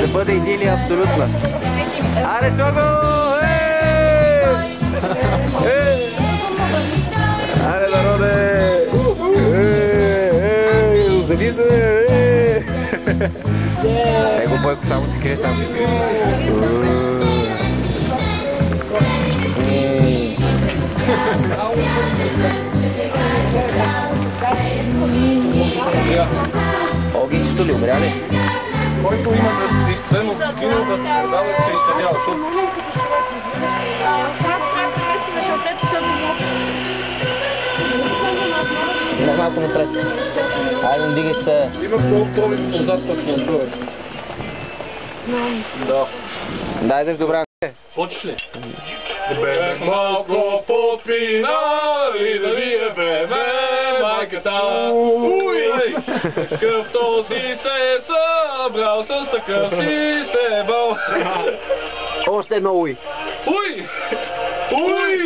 Да бъде идилия абсолютна. Аре, Штого! Аре, народе! Озади се! Его Бойко само си крие там. Оги нищо ли умря ли? Който има да си изтено година да се продава, се изтенява, защото... Не малко напред. Айде, дигай се. Има по-провидно отзад точно отгоре. Да. Дайде в добра. Хочеш ли? Да бе малко подпинали, да ви е бебе майката. Уй! Такъв този се събрал, с такъв си се бъл. Още едно уй. Уй! Уй!